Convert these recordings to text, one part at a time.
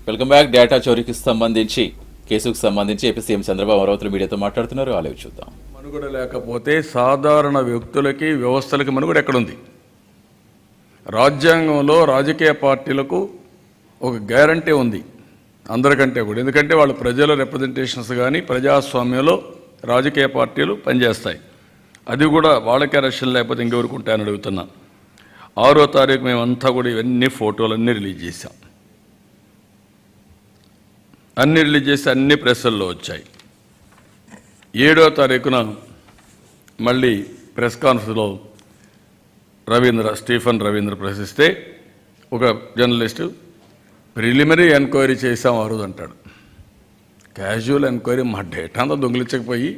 Welcome back. Data చోరీకి సంబంధించి కేసుకు సంబంధించి ఏపీ సీఎం చంద్రబాబు అమరావతిలో మీడియాతో మాట్లాడుతున్నారు. ఆలోచి చూద్దాం. మనుగడ లేకపోతే సాధారణ వ్యక్తులకి వ్యవస్థలకి మనుగడ ఎక్కడుంది? రాజ్యాంగంలో రాజకీయ పార్టీలకు ఒక గ్యారంటీ ఉంది అందరికంటే కూడా. ఎందుకంటే వాళ్ళు ప్రజల రిప్రజెంటేషన్స్ కానీ ప్రజాస్వామ్యంలో రాజకీయ పార్టీలు పనిచేస్తాయి. అది కూడా వాళ్ళకే రక్షణ లేకపోతే ఇంకెవరికి ఉంటాయని అడుగుతున్నా. 6వ తారీఖు మేమంతా కూడా ఇవన్నీ ఫోటోలన్నీ రిలీజ్ చేశాం. అన్నీ రిలీజ్ చేసి అన్ని ప్రెస్సుల్లో వచ్చాయి. 7వ తారీఖున మళ్ళీ ప్రెస్ కాన్ఫరెన్స్లో స్టీఫెన్ రవీంద్ర ప్రశ్నిస్తే ఒక జర్నలిస్టు ప్రిలిమినరీ ఎంక్వైరీ చేసాం ఆ రోజు అంటాడు. క్యాజువల్ ఎంక్వైరీ మా డేటా అంతా దొంగిలించకపోయి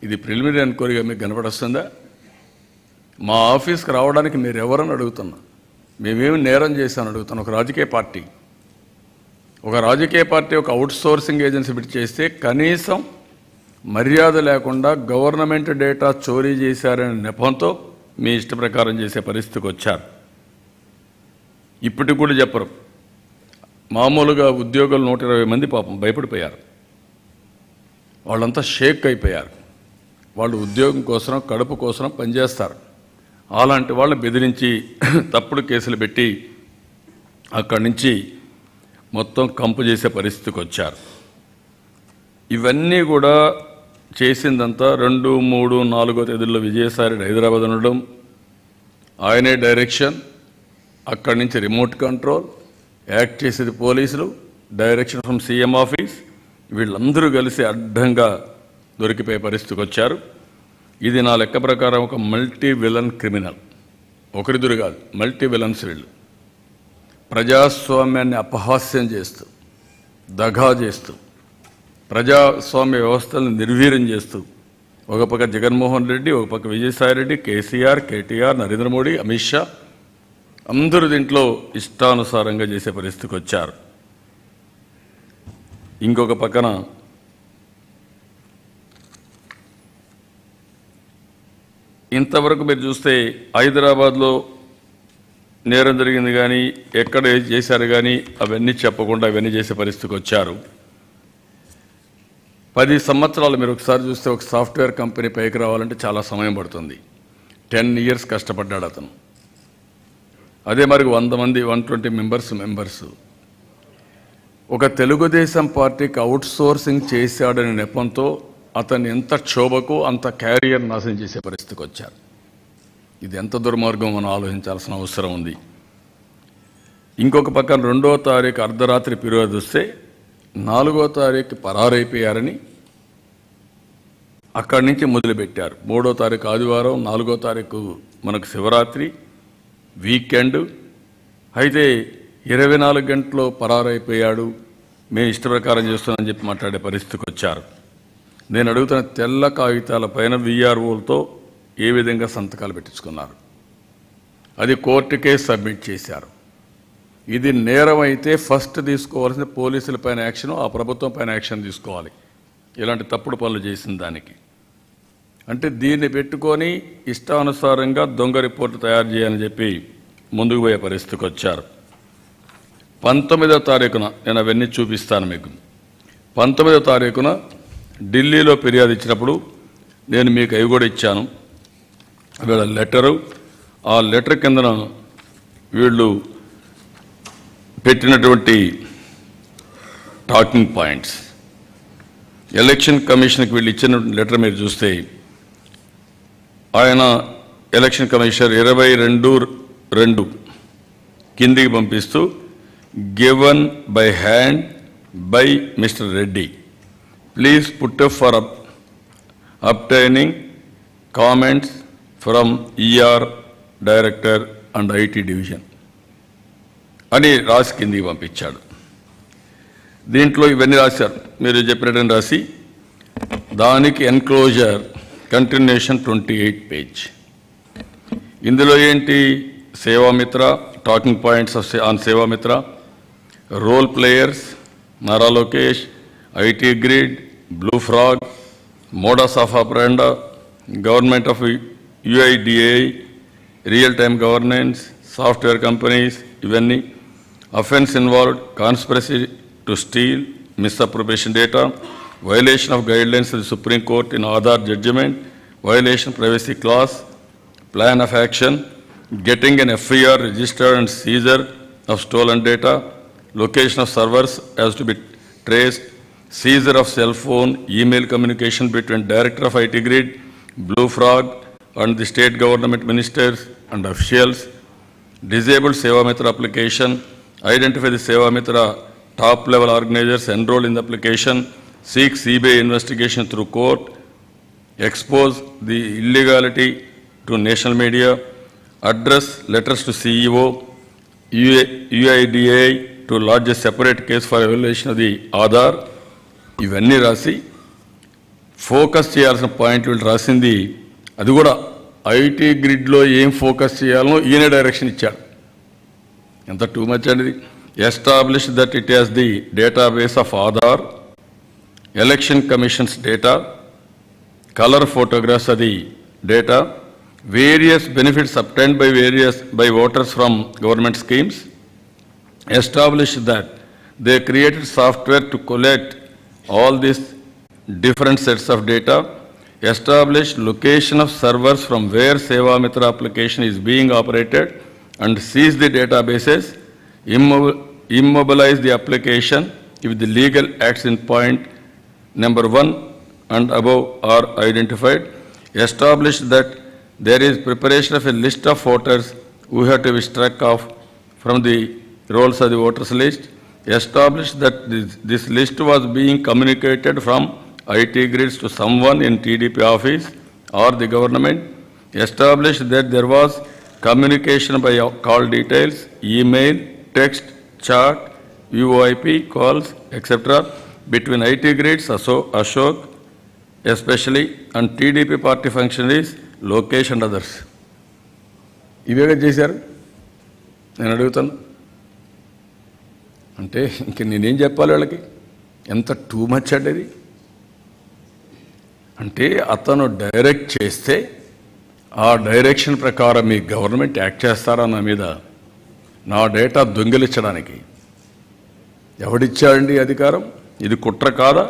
ఇది ప్రిలిమినరీ ఎంక్వైరీగా మీకు కనపడొస్తుందా? మా ఆఫీస్కి రావడానికి మీరు ఎవరని అడుగుతున్నా. మేమేమి నేరం చేశామని అడుగుతున్నాం. ఒక రాజకీయ పార్టీ ఒక అవుట్సోర్సింగ్ ఏజెన్సీ పెట్టి చేస్తే కనీసం మర్యాద లేకుండా గవర్నమెంట్ డేటా చోరీ చేశారనే నెపంతో మీ ఇష్ట ప్రకారం చేసే పరిస్థితికి వచ్చారు. ఇప్పటికి కూడా చెప్పరు. మామూలుగా ఉద్యోగులు 120 మంది పాపం భయపడిపోయారు. వాళ్ళంతా షేక్ అయిపోయారు. వాళ్ళు ఉద్యోగం కోసం కడుపు కోసం పనిచేస్తారు. అలాంటి వాళ్ళని బెదిరించి తప్పుడు కేసులు పెట్టి అక్కడి నుంచి మొత్తం కంపు చేసే పరిస్థితికి వచ్చారు. ఇవన్నీ కూడా చేసిందంతా 2, 3, 4వ తేదీల్లో విజయసాయి హైదరాబాద్ ఉండడం, ఆయనే డైరెక్షన్, అక్కడి నుంచి రిమోట్ కంట్రోల్, యాక్ట్ చేసేది పోలీసులు, డైరెక్షన్ ఫ్రమ్ సీఎం ఆఫీస్, వీళ్ళందరూ కలిసి అడ్డంగా దొరికిపోయే పరిస్థితికి వచ్చారు. ఇది నా లెక్క ప్రకారం ఒక మల్టీ విలన్ క్రిమినల్. ఒకరిద్దరు కాదు, మల్టీ విలన్స్ వీళ్ళు. ప్రజాస్వామ్యాన్ని అపహాస్యం చేస్తూ, దగా చేస్తూ, ప్రజాస్వామ్య వ్యవస్థలను నిర్వీర్యం చేస్తూ, ఒక పక్క జగన్మోహన్ రెడ్డి, ఒక పక్క విజయసాయి రెడ్డి, కేసీఆర్, కేటీఆర్, నరేంద్ర మోడీ, అమిత్ షా అందరూ దీంట్లో ఇష్టానుసారంగా చేసే పరిస్థితికి వచ్చారు. ఇంకొక పక్కన ఇంతవరకు మీరు చూస్తే హైదరాబాద్లో నేరం జరిగింది కానీ ఎక్కడ చేశారు కానీ అవన్నీ చెప్పకుండా ఇవన్నీ చేసే పరిస్థితికి వచ్చారు. 10 సంవత్సరాలు మీరు ఒకసారి చూస్తే ఒక సాఫ్ట్వేర్ కంపెనీ పైకి రావాలంటే చాలా సమయం పడుతుంది. 10 years కష్టపడ్డాడు అతను. అదే మరి 100 మంది 120 మెంబర్స్ ఒక తెలుగుదేశం పార్టీకి అవుట్సోర్సింగ్ చేశాడనే నెపంతో అతను ఎంత క్షోభకు అంత క్యారియర్ నాశనం చేసే పరిస్థితికి వచ్చారు. ఇది ఎంత దుర్మార్గం మనం ఆలోచించాల్సిన అవసరం ఉంది. ఇంకొక పక్కన 2వ తారీఖు అర్ధరాత్రి ఫిర్యాదు వస్తే 4వ తారీఖు పరారైపోయారని అక్కడి నుంచి మొదలుపెట్టారు. 3వ తారీఖు ఆదివారం, 4వ తారీఖు మనకు శివరాత్రి వీకెండ్. అయితే 24 గంటల్లో పరారైపోయాడు, మేము ఇష్ట ప్రకారం చేస్తున్నామని చెప్పి మాట్లాడే పరిస్థితికి వచ్చారు. నేను అడుగుతున్న తెల్ల కాగితాల పైన VROలతో ఏ విధంగా సంతకాలు పెట్టించుకున్నారు? అది కోర్టుకే సబ్మిట్ చేశారు. ఇది నేరం అయితే ఫస్ట్ తీసుకోవాల్సిన పోలీసుల పైన యాక్షన్, ఆ ప్రభుత్వం పైన యాక్షన్ తీసుకోవాలి ఇలాంటి తప్పుడు పనులు చేసిన దానికి. అంటే దీన్ని పెట్టుకొని ఇష్టానుసారంగా దొంగ రిపోర్టు తయారు చేయాలని చెప్పి ముందుకు పోయే పరిస్థితికి వచ్చారు. 19వ తారీఖున నేను అవన్నీ చూపిస్తాను మీకు. 19వ తారీఖున ఢిల్లీలో ఫిర్యాదు ఇచ్చినప్పుడు నేను మీకు అవి కూడా ఇచ్చాను. వీళ్ళ లెటరు, ఆ లెటర్ కిందన వీళ్ళు పెట్టినటువంటి టాకింగ్ పాయింట్స్, ఎలక్షన్ కమిషన్కి వీళ్ళు ఇచ్చిన లెటర్ మీరు చూస్తే ఆయన ఎలక్షన్ కమిషనర్ 22/2 కిందికి పంపిస్తూ given by hand by mister Reddy, please put up for obtaining comments from ER director and IT division అని రాసి కిందికి పంపించాడు. దీంట్లో ఇవన్నీ రాశారు, మీరు చెప్పినట్టు రాసి దానికి ఎన్క్లోజర్ కంటిన్యూషన్ 28 పేజ్. ఇందులో ఏంటి? Sevamitra, talking points on Sevamitra, role players, Nara Lokesh, IT grid, blue frog, modus of operandi, government of UIDA, real time governance, software companies, ఇవన్నీ offence involved, conspiracy to steal misappropriation data, violation of guidelines of the Supreme Court in Aadhaar judgment, violation of privacy clause, plan of action, getting an FIR registered and seizure of stolen data, location of servers as to be traced, seizure of cell phone, email communication between Director of IT Grid, Blue Frog, and the state government ministers and officials, disabled Seva Mitra application, identify the Seva Mitra top-level organizers enrolled in the application, seek CBI investigation through court, expose the illegality to national media, address letters to CEO, UIDA to lodge a separate case for evaluation of the Aadhaar. ఇవన్నీ రాసి focus చేయాల్సిన point వీళ్ళు రాసింది. అది కూడా IT గ్రిడ్లో ఏం focus చేయాలనో ఈయన డైరెక్షన్ ఇచ్చాడు. ఎంత టూ మచ్ అనేది. Establish that it has the database of Aadhaar, election commissions data, colour photographs అది data, various benefits obtained by voters from government schemes. Establish that they created software to collect all these different sets of data. Establish location of servers from where Seva Mitra application is being operated and seize the databases. Immobilize the application if the legal acts in point number 1 and above are identified. Establish that there is preparation of a list of voters who have to be struck off from the rolls of the voters list. Establish that this list was being communicated from IT grids to someone in TDP office or the government. Establish that there was communication by call details, email, text, chat, VoIP calls, etc. between IT grids, Ashok especially, and TDP party functionaries, Lokesh and others. ఇవేగా చేశారు. నేను అడుగుతాను అంటే ఇంక నేనేం చెప్పాలి వాళ్ళకి? ఎంత too much అనేది. అంటే అతను డైరెక్ట్ చేస్తే ఆ డైరెక్షన్ ప్రకారం మీ గవర్నమెంట్ యాక్ట్ చేస్తారా నా మీద? నా డేటా దొంగిలించడానికి ఎవడిచ్చాడండి అధికారం? ఇది కుట్ర కాదా?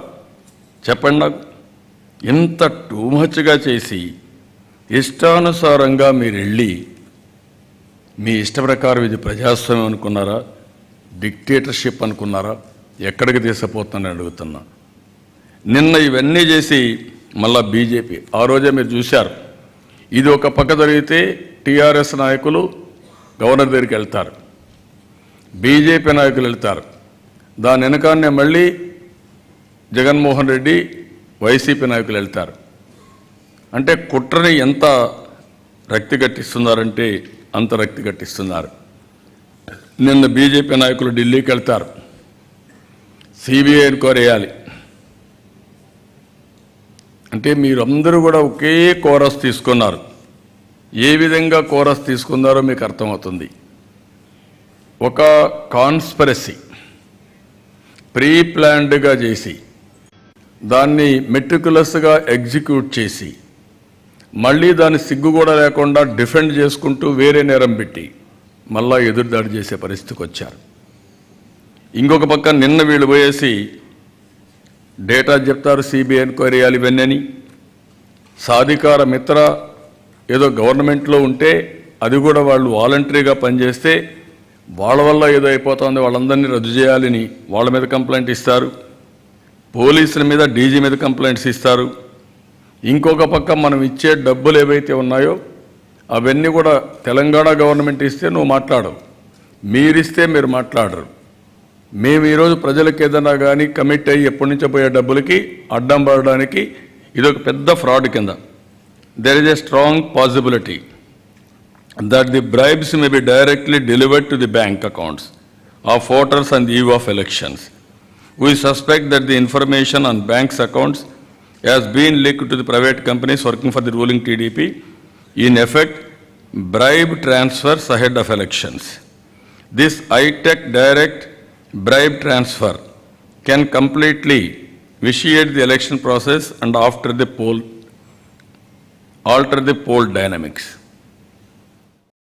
చెప్పండి నాకు. ఇంత టూ మచ్గా చేసి ఇష్టానుసారంగా మీరు వెళ్ళి మీ ఇష్ట ప్రకారం ఇది ప్రజాస్వామ్యం అనుకున్నారా, డిక్టేటర్షిప్ అనుకున్నారా? ఎక్కడికి తీసుకుపోతుందని అడుగుతున్నా. నిన్న ఇవన్నీ చేసి మళ్ళా బీజేపీ ఆ రోజే మీరు చూశారు. ఇది ఒక పక్క జరిగితే టీఆర్ఎస్ నాయకులు గవర్నర్ దగ్గరికి వెళ్తారు, బీజేపీ నాయకులు వెళ్తారు. దాని వెనకాన్నే మళ్ళీ జగన్మోహన్ రెడ్డి వైసీపీ నాయకులు వెళ్తారు. అంటే కుట్రని ఎంత రక్తి కట్టిస్తున్నారంటే అంత రక్తి కట్టిస్తున్నారు. నిన్న బీజేపీ నాయకులు ఢిల్లీకి వెళ్తారు, సిబిఐ ఎంక్వైరీ వేయాలి అంటే మీరందరూ కూడా ఒకే కోరస్ తీసుకున్నారు. ఏ విధంగా కోరస్ తీసుకున్నారో మీకు అర్థమవుతుంది. ఒక కాన్స్పిరసీ ప్రీ ప్లాన్డ్గా చేసి దాన్ని మెటిక్యులస్గా ఎగ్జిక్యూట్ చేసి మళ్ళీ దాన్ని సిగ్గు కూడా లేకుండా డిఫెండ్ చేసుకుంటూ వేరే నేరం పెట్టి మళ్ళా ఎదురుదాడి చేసే పరిస్థితికి వచ్చారు. ఇంకొక పక్క నిన్న వీళ్ళు పోయేసి డేటా చెప్తారు, సిబిఐ ఎంక్వైరీ చేయాలి ఇవన్నీ. సాధికార మిత్ర ఏదో గవర్నమెంట్లో ఉంటే అది కూడా వాళ్ళు వాలంటరీగా పనిచేస్తే వాళ్ళ వల్ల ఏదో అయిపోతుంది, వాళ్ళందరినీ రద్దు చేయాలని వాళ్ళ మీద కంప్లైంట్ ఇస్తారు. పోలీసుల మీద డీజీ మీద కంప్లైంట్స్ ఇస్తారు. ఇంకొక పక్క మనం ఇచ్చే డబ్బులు ఏవైతే ఉన్నాయో అవన్నీ కూడా తెలంగాణ గవర్నమెంట్ ఇస్తే నువ్వు మాట్లాడవు, మీరిస్తే మీరు మాట్లాడరు. మేము ఈరోజు ప్రజలకు ఏదైనా కానీ కమిట్ అయ్యి ఎప్పటి నుంచో పోయే డబ్బులకి అడ్డం పడడానికి ఇదొక పెద్ద ఫ్రాడ్ కింద. There is a strong possibility that the bribes may be directly delivered to the bank accounts of voters on the eve of elections. We suspect that the information on banks' accounts has been leaked to the private companies working for the ruling TDP, in effect, bribe transfers ahead of elections. This high-tech direct bribe transfer can completely vitiate the election process and alter the poll dynamics.